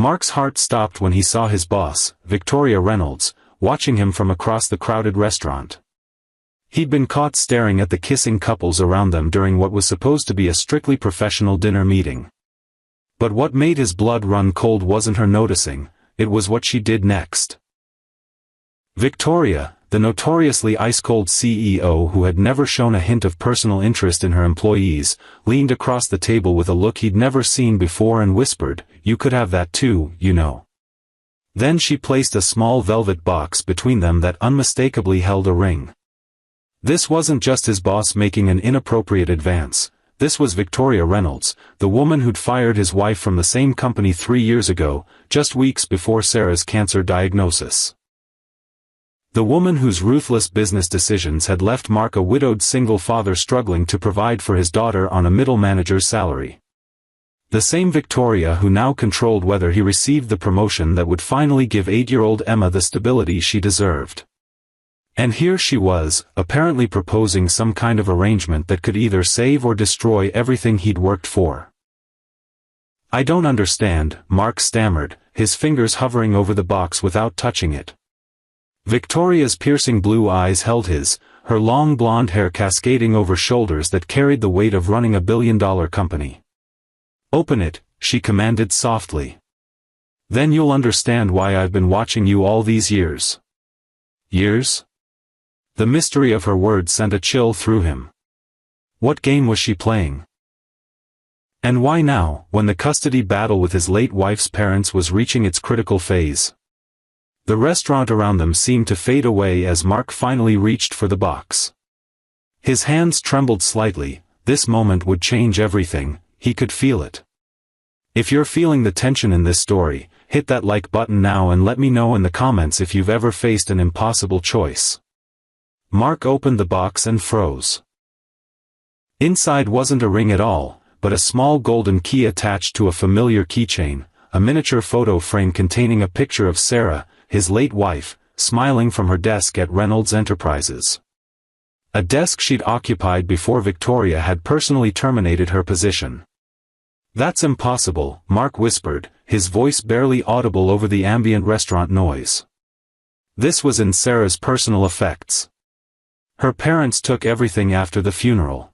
Mark's heart stopped when he saw his boss, Victoria Reynolds, watching him from across the crowded restaurant. He'd been caught staring at the kissing couples around them during what was supposed to be a strictly professional dinner meeting. But what made his blood run cold wasn't her noticing, it was what she did next. Victoria, the notoriously ice-cold CEO who had never shown a hint of personal interest in her employees, leaned across the table with a look he'd never seen before and whispered, "You could have that too, you know." Then she placed a small velvet box between them that unmistakably held a ring. This wasn't just his boss making an inappropriate advance, this was Victoria Reynolds, the woman who'd fired his wife from the same company 3 years ago, just weeks before Sarah's cancer diagnosis. The woman whose ruthless business decisions had left Mark a widowed single father struggling to provide for his daughter on a middle manager's salary. The same Victoria who now controlled whether he received the promotion that would finally give 8-year-old Emma the stability she deserved. And here she was, apparently proposing some kind of arrangement that could either save or destroy everything he'd worked for. "I don't understand," Mark stammered, his fingers hovering over the box without touching it. Victoria's piercing blue eyes held his, her long blonde hair cascading over shoulders that carried the weight of running a billion-dollar company. "Open it," she commanded softly. "Then you'll understand why I've been watching you all these years." Years? The mystery of her words sent a chill through him. What game was she playing? And why now, when the custody battle with his late wife's parents was reaching its critical phase? The restaurant around them seemed to fade away as Mark finally reached for the box. His hands trembled slightly. This moment would change everything, he could feel it. If you're feeling the tension in this story, hit that like button now and let me know in the comments if you've ever faced an impossible choice. Mark opened the box and froze. Inside wasn't a ring at all, but a small golden key attached to a familiar keychain, a miniature photo frame containing a picture of Sarah, his late wife, smiling from her desk at Reynolds Enterprises. A desk she'd occupied before Victoria had personally terminated her position. "That's impossible," Mark whispered, his voice barely audible over the ambient restaurant noise. This was in Sarah's personal effects. Her parents took everything after the funeral.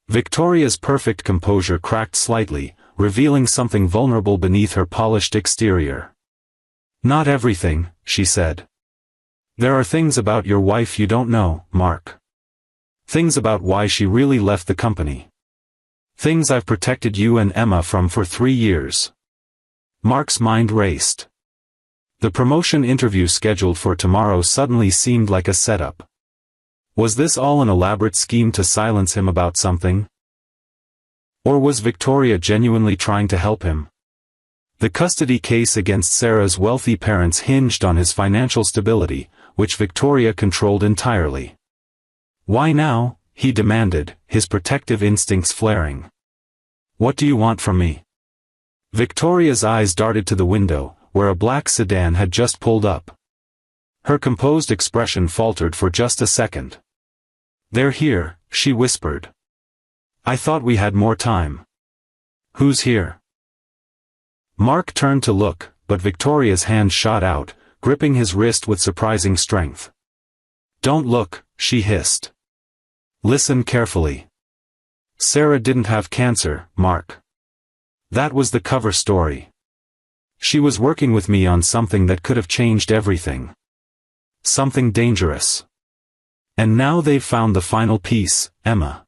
Victoria's perfect composure cracked slightly, revealing something vulnerable beneath her polished exterior. "Not everything," she said. "There are things about your wife you don't know, Mark. Things about why she really left the company. Things I've protected you and Emma from for 3 years." Mark's mind raced. The promotion interview scheduled for tomorrow suddenly seemed like a setup. Was this all an elaborate scheme to silence him about something? Or was Victoria genuinely trying to help him? The custody case against Sarah's wealthy parents hinged on his financial stability, which Victoria controlled entirely. "Why now?" he demanded, his protective instincts flaring. "What do you want from me?" Victoria's eyes darted to the window, where a black sedan had just pulled up. Her composed expression faltered for just a second. "They're here," she whispered. "I thought we had more time." "Who's here?" Mark turned to look, but Victoria's hand shot out, gripping his wrist with surprising strength. "Don't look," she hissed. "Listen carefully. Sarah didn't have cancer, Mark. That was the cover story. She was working with me on something that could have changed everything. Something dangerous. And now they've found the final piece, Emma."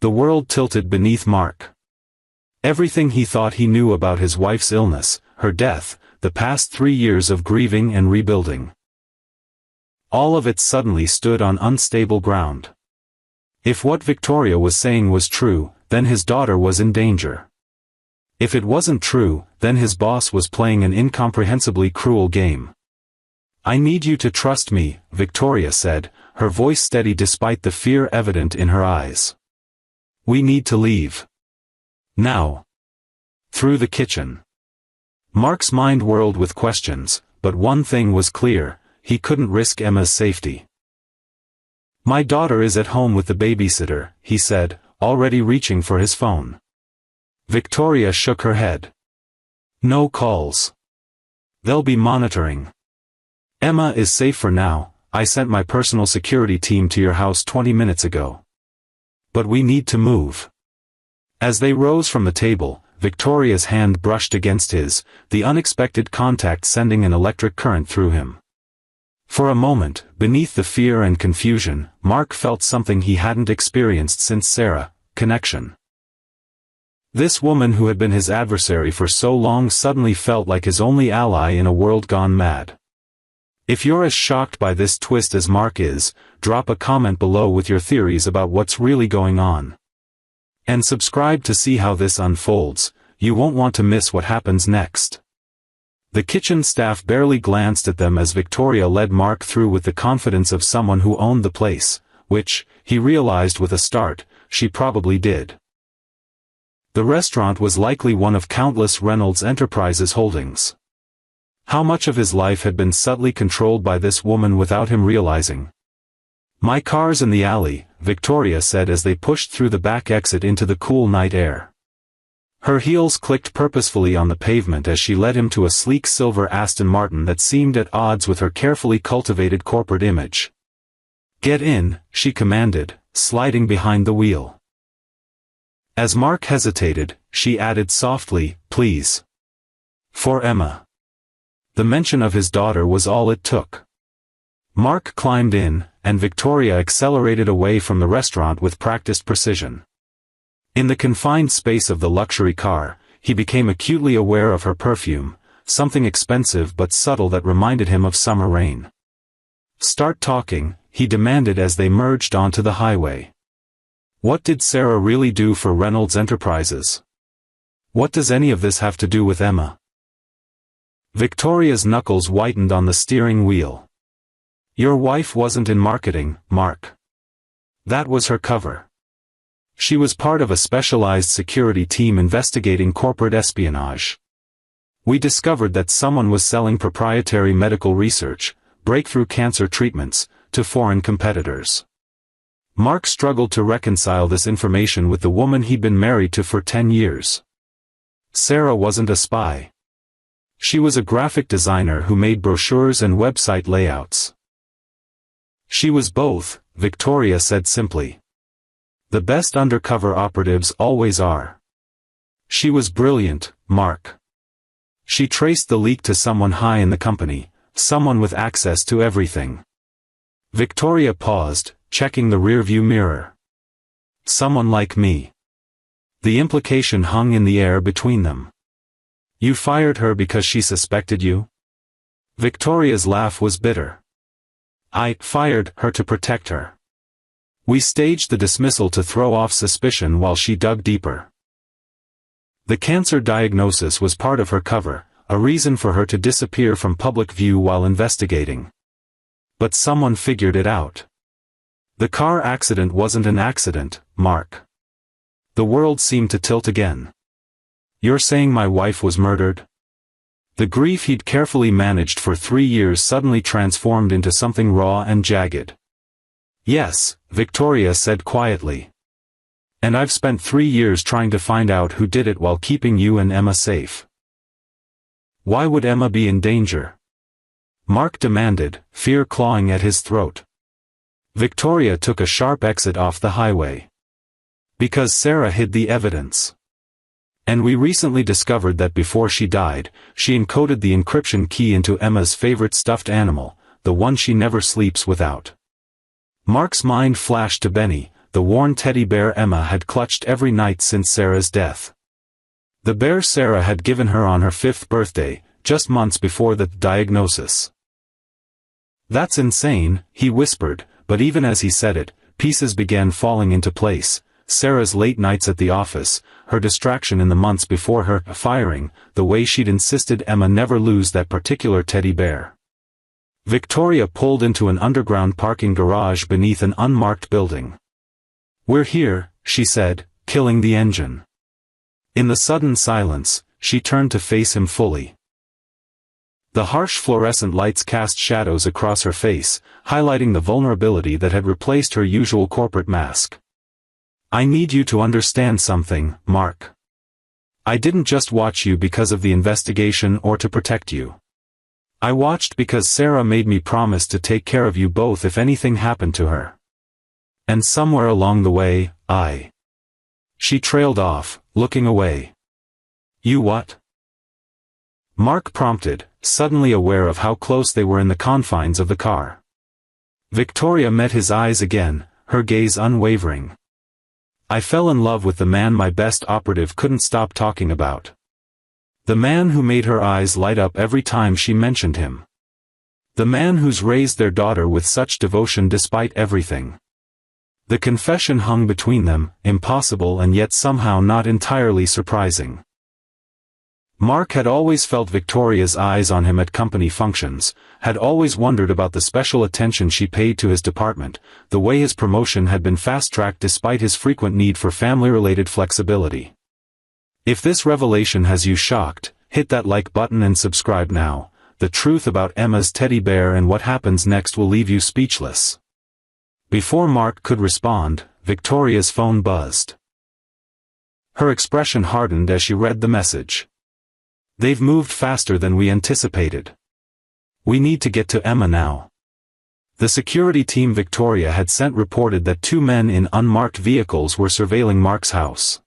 The world tilted beneath Mark. Everything he thought he knew about his wife's illness, her death, the past 3 years of grieving and rebuilding. All of it suddenly stood on unstable ground. If what Victoria was saying was true, then his daughter was in danger. If it wasn't true, then his boss was playing an incomprehensibly cruel game. "I need you to trust me," Victoria said, her voice steady despite the fear evident in her eyes. "We need to leave. Now." Through the kitchen. Mark's mind whirled with questions, but one thing was clear, he couldn't risk Emma's safety. "My daughter is at home with the babysitter," he said, already reaching for his phone. Victoria shook her head. No calls. They'll be monitoring. Emma is safe for now. I sent my personal security team to your house 20 minutes ago. But we need to move. As they rose from the table, Victoria's hand brushed against his, the unexpected contact sending an electric current through him. For a moment, beneath the fear and confusion, Mark felt something he hadn't experienced since Sarah: connection. This woman who had been his adversary for so long suddenly felt like his only ally in a world gone mad. If you're as shocked by this twist as Mark is, drop a comment below with your theories about what's really going on. And subscribe to see how this unfolds. You won't want to miss what happens next. The kitchen staff barely glanced at them as Victoria led Mark through with the confidence of someone who owned the place, which, he realized with a start, she probably did. The restaurant was likely one of countless Reynolds Enterprises holdings. How much of his life had been subtly controlled by this woman without him realizing? "My car's in the alley," Victoria said as they pushed through the back exit into the cool night air. Her heels clicked purposefully on the pavement as she led him to a sleek silver Aston Martin that seemed at odds with her carefully cultivated corporate image. "Get in," she commanded, sliding behind the wheel. As Mark hesitated, she added softly, "Please." For Emma. The mention of his daughter was all it took. Mark climbed in, and Victoria accelerated away from the restaurant with practiced precision. In the confined space of the luxury car, he became acutely aware of her perfume, something expensive but subtle that reminded him of summer rain. "Start talking," he demanded as they merged onto the highway. What did Sarah really do for Reynolds Enterprises? What does any of this have to do with Emma? Victoria's knuckles whitened on the steering wheel. "Your wife wasn't in marketing, Mark. That was her cover. She was part of a specialized security team investigating corporate espionage. We discovered that someone was selling proprietary medical research, breakthrough cancer treatments, to foreign competitors." Mark struggled to reconcile this information with the woman he'd been married to for 10 years. Sarah wasn't a spy. She was a graphic designer who made brochures and website layouts. "She was both," Victoria said simply. "The best undercover operatives always are." "She was brilliant, Mark. She traced the leak to someone high in the company, someone with access to everything." Victoria paused, checking the rearview mirror. "Someone like me." The implication hung in the air between them. "You fired her because she suspected you?" Victoria's laugh was bitter. "I fired her to protect her. We staged the dismissal to throw off suspicion while she dug deeper. The cancer diagnosis was part of her cover, a reason for her to disappear from public view while investigating. But someone figured it out. The car accident wasn't an accident, Mark." The world seemed to tilt again. "You're saying my wife was murdered?" The grief he'd carefully managed for 3 years suddenly transformed into something raw and jagged. "Yes," Victoria said quietly. "And I've spent 3 years trying to find out who did it while keeping you and Emma safe." "Why would Emma be in danger?" Mark demanded, fear clawing at his throat. Victoria took a sharp exit off the highway. "Because Sarah hid the evidence. And we recently discovered that before she died, she encoded the encryption key into Emma's favorite stuffed animal, the one she never sleeps without." Mark's mind flashed to Benny, the worn teddy bear Emma had clutched every night since Sarah's death. The bear Sarah had given her on her 5th birthday, just months before the diagnosis. "That's insane," he whispered, but even as he said it, pieces began falling into place. Sarah's late nights at the office, her distraction in the months before her firing, the way she'd insisted Emma never lose that particular teddy bear. Victoria pulled into an underground parking garage beneath an unmarked building. "We're here," she said, killing the engine. In the sudden silence, she turned to face him fully. The harsh fluorescent lights cast shadows across her face, highlighting the vulnerability that had replaced her usual corporate mask. "I need you to understand something, Mark. I didn't just watch you because of the investigation or to protect you. I watched because Sarah made me promise to take care of you both if anything happened to her. And somewhere along the way, She trailed off, looking away. You what? Mark prompted, suddenly aware of how close they were in the confines of the car. Victoria met his eyes again, her gaze unwavering. I fell in love with the man my best operative couldn't stop talking about. The man who made her eyes light up every time she mentioned him. The man who's raised their daughter with such devotion despite everything. The confession hung between them, impossible and yet somehow not entirely surprising. Mark had always felt Victoria's eyes on him at company functions, had always wondered about the special attention she paid to his department, the way his promotion had been fast-tracked despite his frequent need for family-related flexibility. If this revelation has you shocked, hit that like button and subscribe now. The truth about Emma's teddy bear and what happens next will leave you speechless. Before Mark could respond, Victoria's phone buzzed. Her expression hardened as she read the message. They've moved faster than we anticipated. We need to get to Emma now. The security team Victoria had sent reported that 2 men in unmarked vehicles were surveilling Mark's house.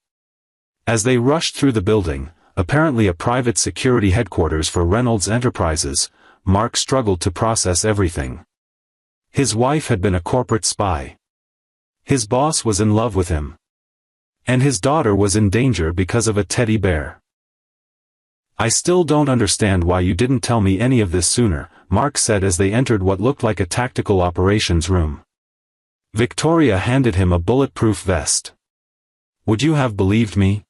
As they rushed through the building, apparently a private security headquarters for Reynolds Enterprises, Mark struggled to process everything. His wife had been a corporate spy. His boss was in love with him. And his daughter was in danger because of a teddy bear. I still don't understand why you didn't tell me any of this sooner, Mark said as they entered what looked like a tactical operations room. Victoria handed him a bulletproof vest. Would you have believed me?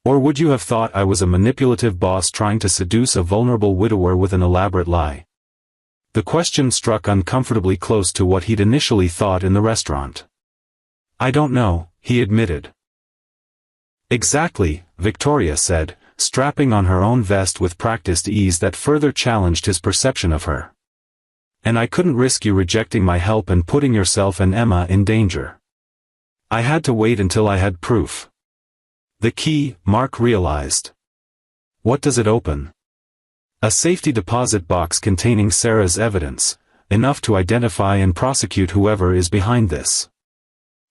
Or would you have thought I was a manipulative boss trying to seduce a vulnerable widower with an elaborate lie? The question struck uncomfortably close to what he'd initially thought in the restaurant. I don't know, he admitted. Exactly, Victoria said, strapping on her own vest with practiced ease that further challenged his perception of her. And I couldn't risk you rejecting my help and putting yourself and Emma in danger. I had to wait until I had proof. The key, Mark realized. What does it open? A safety deposit box containing Sarah's evidence, enough to identify and prosecute whoever is behind this.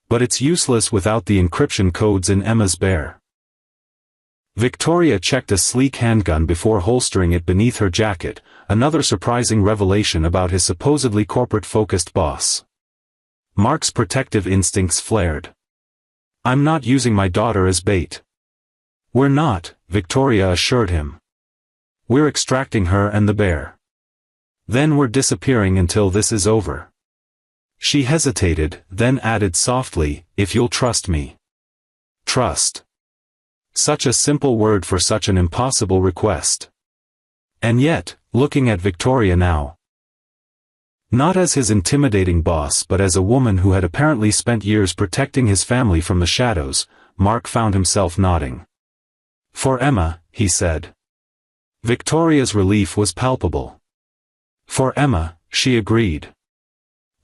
But it's useless without the encryption codes in Emma's bear. Victoria checked a sleek handgun before holstering it beneath her jacket, another surprising revelation about his supposedly corporate-focused boss. Mark's protective instincts flared. I'm not using my daughter as bait. We're not, Victoria assured him. We're extracting her and the bear. Then we're disappearing until this is over. She hesitated, then added softly, if you'll trust me. Trust. Such a simple word for such an impossible request. And yet, looking at Victoria now, not as his intimidating boss but as a woman who had apparently spent years protecting his family from the shadows, Mark found himself nodding. For Emma, he said. Victoria's relief was palpable. For Emma, she agreed.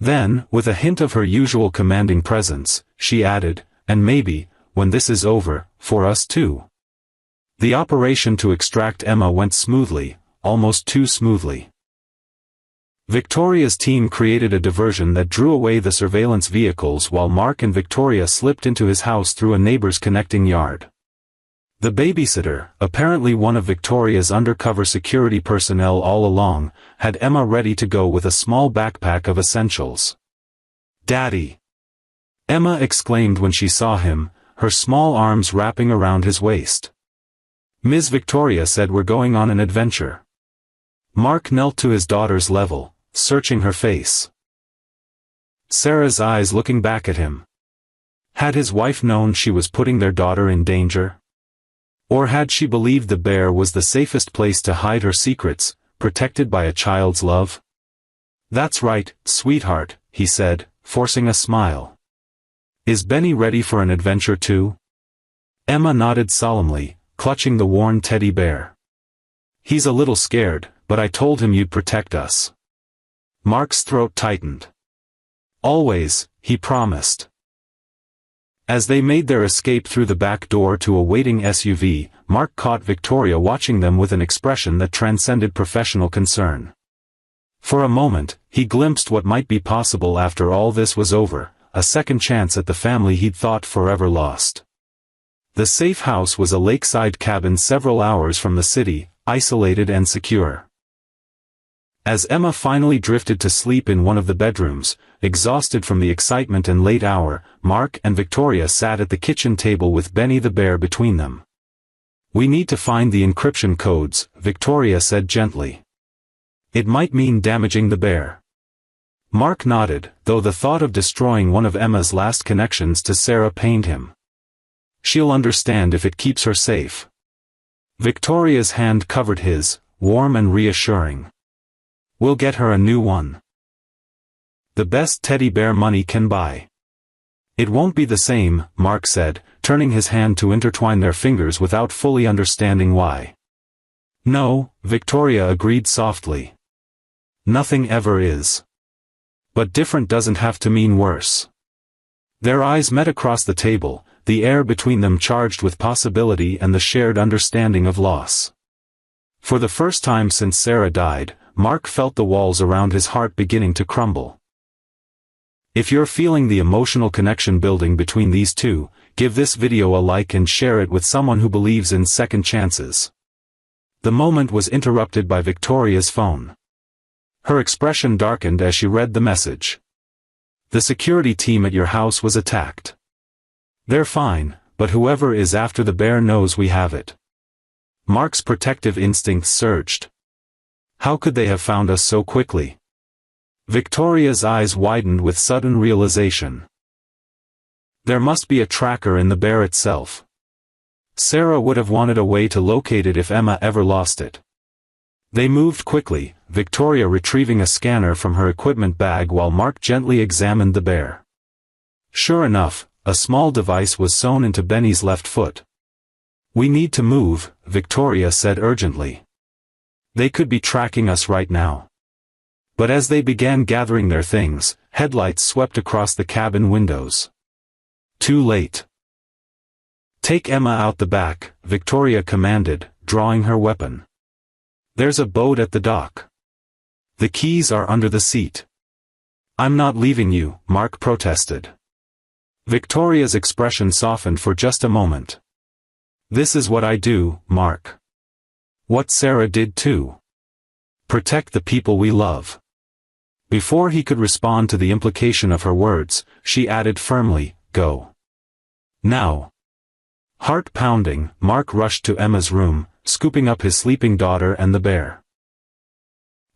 Then, with a hint of her usual commanding presence, she added, and maybe, when this is over, for us too. The operation to extract Emma went smoothly, almost too smoothly. Victoria's team created a diversion that drew away the surveillance vehicles while Mark and Victoria slipped into his house through a neighbor's connecting yard. The babysitter, apparently one of Victoria's undercover security personnel all along, had Emma ready to go with a small backpack of essentials. Daddy! Emma exclaimed when she saw him, her small arms wrapping around his waist. Ms. Victoria said we're going on an adventure. Mark knelt to his daughter's level, searching her face. Sarah's eyes looking back at him. Had his wife known she was putting their daughter in danger? Or had she believed the bear was the safest place to hide her secrets, protected by a child's love? That's right, sweetheart, he said, forcing a smile. Is Benny ready for an adventure too? Emma nodded solemnly, clutching the worn teddy bear. He's a little scared, but I told him you'd protect us. Mark's throat tightened. Always, he promised. As they made their escape through the back door to a waiting SUV, Mark caught Victoria watching them with an expression that transcended professional concern. For a moment, he glimpsed what might be possible after all this was over, a second chance at the family he'd thought forever lost. The safe house was a lakeside cabin several hours from the city, isolated and secure. As Emma finally drifted to sleep in one of the bedrooms, exhausted from the excitement and late hour, Mark and Victoria sat at the kitchen table with Benny the bear between them. "We need to find the encryption codes," Victoria said gently. "It might mean damaging the bear." Mark nodded, though the thought of destroying one of Emma's last connections to Sarah pained him. "She'll understand if it keeps her safe." Victoria's hand covered his, warm and reassuring. "We'll get her a new one. The best teddy bear money can buy." "It won't be the same," Mark said, turning his hand to intertwine their fingers without fully understanding why. "No," Victoria agreed softly. "Nothing ever is. But different doesn't have to mean worse." Their eyes met across the table, the air between them charged with possibility and the shared understanding of loss. For the first time since Sarah died, Mark felt the walls around his heart beginning to crumble. If you're feeling the emotional connection building between these two, give this video a like and share it with someone who believes in second chances. The moment was interrupted by Victoria's phone. Her expression darkened as she read the message. "The security team at your house was attacked. They're fine, but whoever is after the bear knows we have it." Mark's protective instincts surged. How could they have found us so quickly? Victoria's eyes widened with sudden realization. There must be a tracker in the bear itself. Sarah would have wanted a way to locate it if Emma ever lost it. They moved quickly, Victoria retrieving a scanner from her equipment bag while Mark gently examined the bear. Sure enough, a small device was sewn into Benny's left foot. "We need to move," Victoria said urgently. "They could be tracking us right now." But as they began gathering their things, headlights swept across the cabin windows. Too late. "Take Emma out the back," Victoria commanded, drawing her weapon. "There's a boat at the dock. The keys are under the seat." "I'm not leaving you," Mark protested. Victoria's expression softened for just a moment. "This is what I do, Mark. What Sarah did too. Protect the people we love." Before he could respond to the implication of her words, she added firmly, "Go. Now." Heart pounding, Mark rushed to Emma's room, scooping up his sleeping daughter and the bear.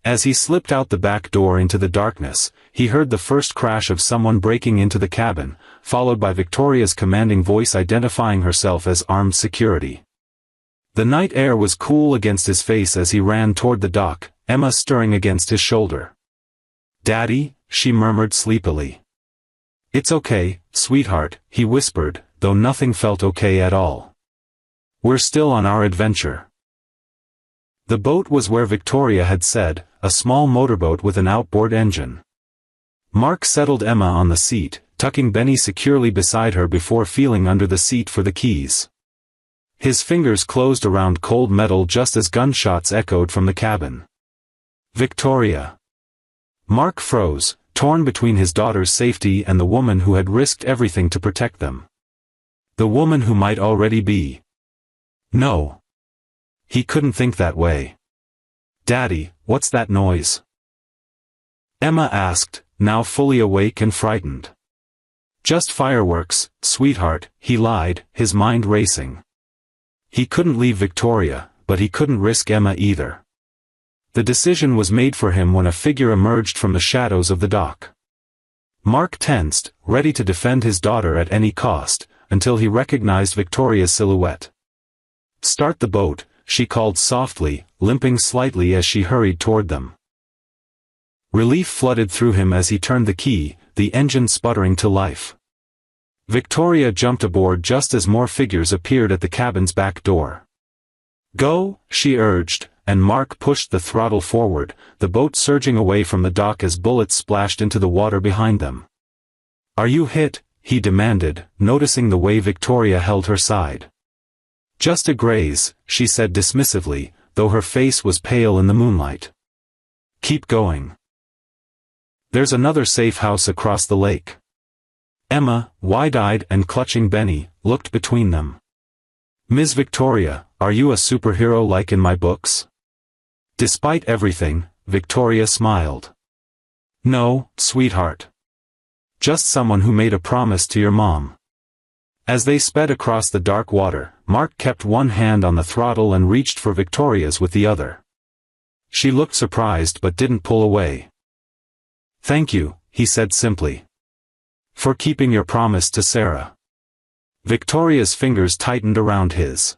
As he slipped out the back door into the darkness, he heard the first crash of someone breaking into the cabin, followed by Victoria's commanding voice identifying herself as armed security. The night air was cool against his face as he ran toward the dock, Emma stirring against his shoulder. "Daddy," she murmured sleepily. "It's okay, sweetheart," he whispered, though nothing felt okay at all. "We're still on our adventure." The boat was where Victoria had said, a small motorboat with an outboard engine. Mark settled Emma on the seat, tucking Benny securely beside her before feeling under the seat for the keys. His fingers closed around cold metal just as gunshots echoed from the cabin. "Victoria." Mark froze, torn between his daughter's safety and the woman who had risked everything to protect them. The woman who might already be. No. He couldn't think that way. "Daddy, what's that noise?" Emma asked, now fully awake and frightened. "Just fireworks, sweetheart," he lied, his mind racing. He couldn't leave Victoria, but he couldn't risk Emma either. The decision was made for him when a figure emerged from the shadows of the dock. Mark tensed, ready to defend his daughter at any cost, until he recognized Victoria's silhouette. "Start the boat," she called softly, limping slightly as she hurried toward them. Relief flooded through him as he turned the key, the engine sputtering to life. Victoria jumped aboard just as more figures appeared at the cabin's back door. "Go," she urged, and Mark pushed the throttle forward, the boat surging away from the dock as bullets splashed into the water behind them. "Are you hit?" he demanded, noticing the way Victoria held her side. Just a graze, she said dismissively, though her face was pale in the moonlight. Keep going. There's another safe house across the lake. Emma, wide-eyed and clutching Benny, looked between them. Ms. Victoria, are you a superhero like in my books? Despite everything, Victoria smiled. No, sweetheart. Just someone who made a promise to your mom. As they sped across the dark water, Mark kept one hand on the throttle and reached for Victoria's with the other. She looked surprised but didn't pull away. Thank you, he said simply. For keeping your promise to Sarah. Victoria's fingers tightened around his.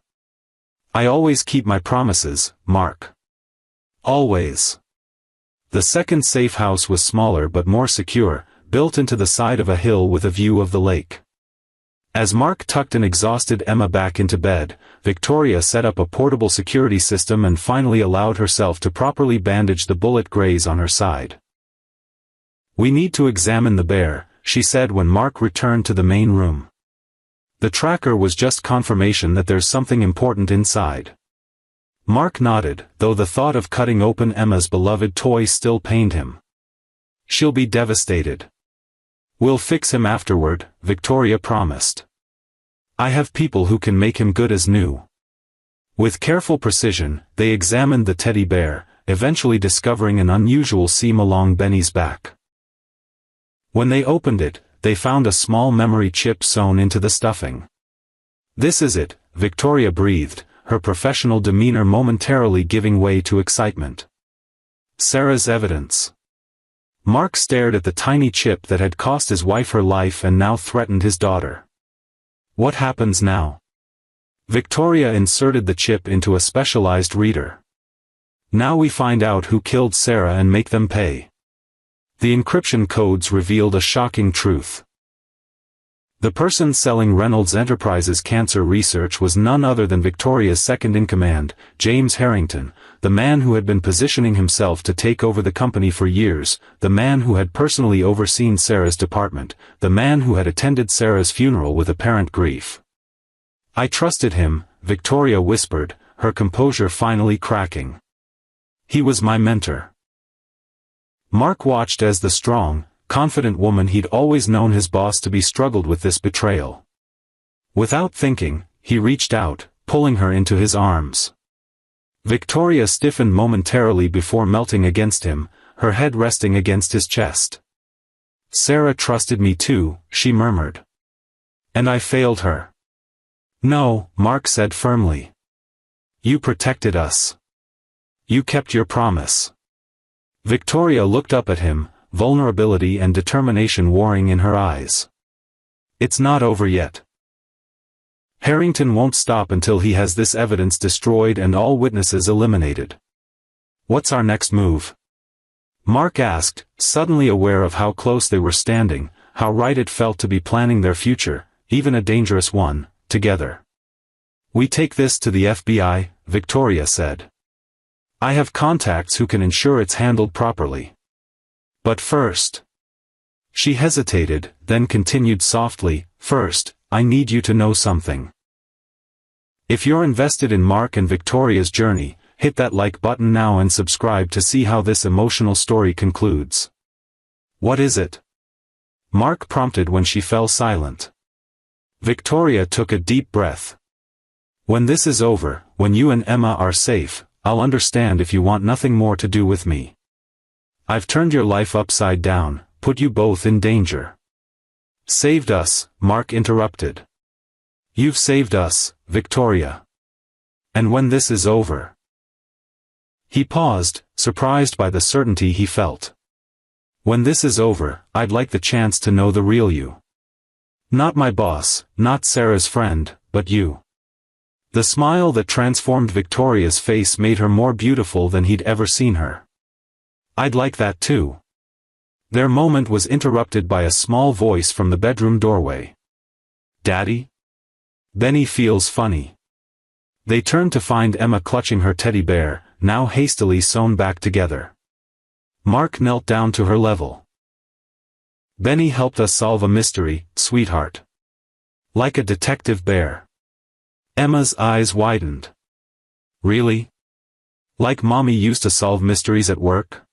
I always keep my promises, Mark. Always. The second safe house was smaller but more secure, built into the side of a hill with a view of the lake. As Mark tucked an exhausted Emma back into bed, Victoria set up a portable security system and finally allowed herself to properly bandage the bullet graze on her side. We need to examine the bear, she said when Mark returned to the main room. The tracker was just confirmation that there's something important inside. Mark nodded, though the thought of cutting open Emma's beloved toy still pained him. She'll be devastated. We'll fix him afterward, Victoria promised. I have people who can make him good as new. With careful precision, they examined the teddy bear, eventually discovering an unusual seam along Benny's back. When they opened it, they found a small memory chip sewn into the stuffing. This is it, Victoria breathed, her professional demeanor momentarily giving way to excitement. Sarah's evidence. Mark stared at the tiny chip that had cost his wife her life and now threatened his daughter. What happens now? Victoria inserted the chip into a specialized reader. Now we find out who killed Sarah and make them pay. The encryption codes revealed a shocking truth. The person selling Reynolds Enterprises cancer research was none other than Victoria's second-in-command, James Harrington, the man who had been positioning himself to take over the company for years, the man who had personally overseen Sarah's department, the man who had attended Sarah's funeral with apparent grief. I trusted him, Victoria whispered, her composure finally cracking. He was my mentor. Mark watched as the strong, confident woman he'd always known his boss to be struggled with this betrayal. Without thinking, he reached out, pulling her into his arms. Victoria stiffened momentarily before melting against him, her head resting against his chest. Sarah trusted me too, she murmured. And I failed her. No, Mark said firmly. You protected us. You kept your promise. Victoria looked up at him, vulnerability and determination warring in her eyes. It's not over yet. Harrington won't stop until he has this evidence destroyed and all witnesses eliminated. What's our next move? Mark asked, suddenly aware of how close they were standing, how right it felt to be planning their future, even a dangerous one, together. We take this to the FBI, Victoria said. I have contacts who can ensure it's handled properly. But first. She hesitated, then continued softly, first, I need you to know something. If you're invested in Mark and Victoria's journey, hit that like button now and subscribe to see how this emotional story concludes. What is it? Mark prompted when she fell silent. Victoria took a deep breath. When this is over, when you and Emma are safe, I'll understand if you want nothing more to do with me. I've turned your life upside down, put you both in danger. Saved us, Mark interrupted. You've saved us, Victoria. And when this is over. He paused, surprised by the certainty he felt. When this is over, I'd like the chance to know the real you. Not my boss, not Sarah's friend, but you. The smile that transformed Victoria's face made her more beautiful than he'd ever seen her. I'd like that too. Their moment was interrupted by a small voice from the bedroom doorway. Daddy? Benny feels funny. They turned to find Emma clutching her teddy bear, now hastily sewn back together. Mark knelt down to her level. Benny helped us solve a mystery, sweetheart. Like a detective bear. Emma's eyes widened. Really? Like Mommy used to solve mysteries at work?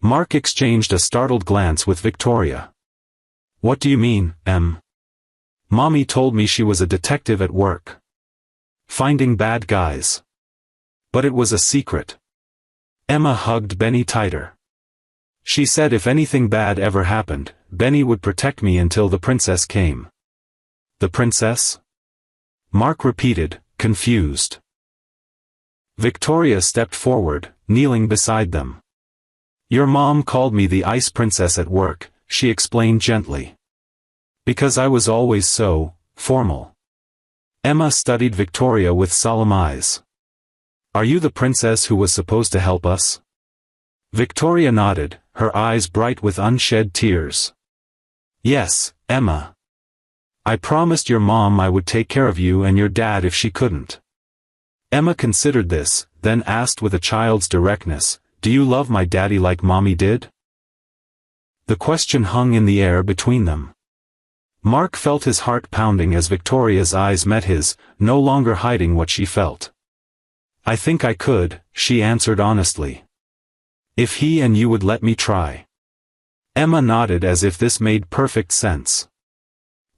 Mark exchanged a startled glance with Victoria. What do you mean, Em? Mommy told me she was a detective at work. Finding bad guys. But it was a secret. Emma hugged Benny tighter. She said if anything bad ever happened, Benny would protect me until the princess came. The princess? Mark repeated, confused. Victoria stepped forward, kneeling beside them. Your mom called me the Ice Princess at work, she explained gently. Because I was always so formal. Emma studied Victoria with solemn eyes. Are you the princess who was supposed to help us? Victoria nodded, her eyes bright with unshed tears. Yes, Emma. I promised your mom I would take care of you and your dad if she couldn't. Emma considered this, then asked with a child's directness, do you love my daddy like Mommy did? The question hung in the air between them. Mark felt his heart pounding as Victoria's eyes met his, no longer hiding what she felt. I think I could, she answered honestly. If he and you would let me try. Emma nodded as if this made perfect sense.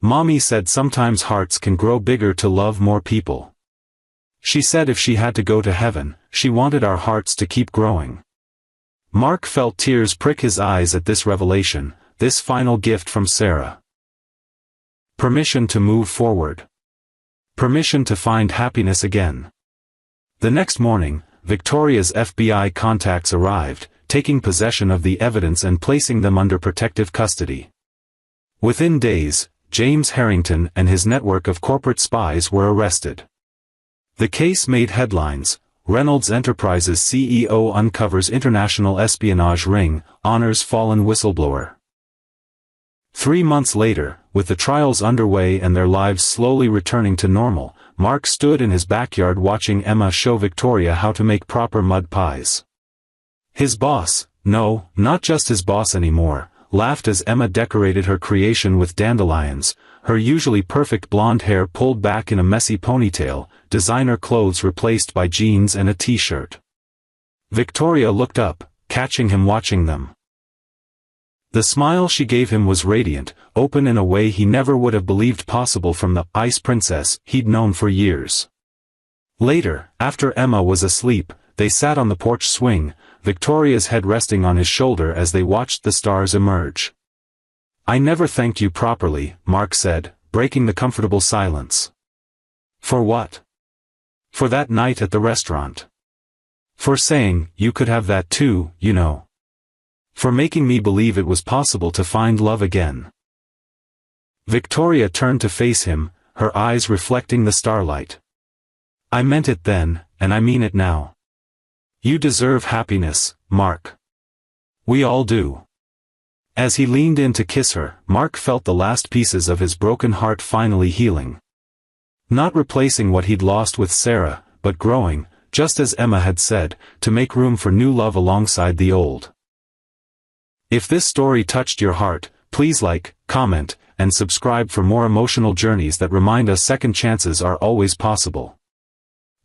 Mommy said sometimes hearts can grow bigger to love more people. She said if she had to go to heaven, she wanted our hearts to keep growing. Mark felt tears prick his eyes at this revelation, this final gift from Sarah. Permission to move forward. Permission to find happiness again. The next morning, Victoria's FBI contacts arrived, taking possession of the evidence and placing them under protective custody. Within days, James Harrington and his network of corporate spies were arrested. The case made headlines. Reynolds Enterprises CEO uncovers international espionage ring, honors fallen whistleblower. 3 months later, with the trials underway and their lives slowly returning to normal, Mark stood in his backyard watching Emma show Victoria how to make proper mud pies. His boss, no, not just his boss anymore, laughed as Emma decorated her creation with dandelions, her usually perfect blonde hair pulled back in a messy ponytail, designer clothes replaced by jeans and a t-shirt. Victoria looked up, catching him watching them. The smile she gave him was radiant, open in a way he never would have believed possible from the Ice Princess he'd known for years. Later, after Emma was asleep, they sat on the porch swing, Victoria's head resting on his shoulder as they watched the stars emerge. I never thanked you properly, Mark said, breaking the comfortable silence. For what? For that night at the restaurant. For saying, you could have that too, you know. For making me believe it was possible to find love again. Victoria turned to face him, her eyes reflecting the starlight. I meant it then, and I mean it now. You deserve happiness, Mark. We all do. As he leaned in to kiss her, Mark felt the last pieces of his broken heart finally healing. Not replacing what he'd lost with Sarah, but growing, just as Emma had said, to make room for new love alongside the old. If this story touched your heart, please like, comment, and subscribe for more emotional journeys that remind us second chances are always possible.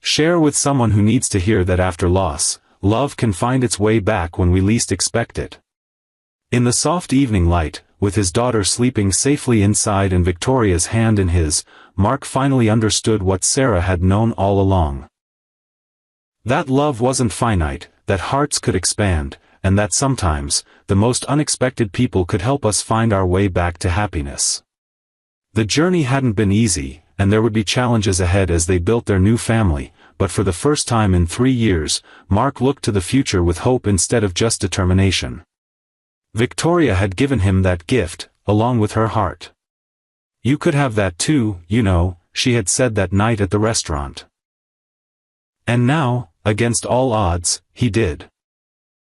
Share with someone who needs to hear that after loss, love can find its way back when we least expect it. In the soft evening light, with his daughter sleeping safely inside and Victoria's hand in his, Mark finally understood what Sarah had known all along. That love wasn't finite, that hearts could expand, and that sometimes, the most unexpected people could help us find our way back to happiness. The journey hadn't been easy, and there would be challenges ahead as they built their new family, but for the first time in 3 years, Mark looked to the future with hope instead of just determination. Victoria had given him that gift, along with her heart. You could have that too, you know, she had said that night at the restaurant. And now, against all odds, he did.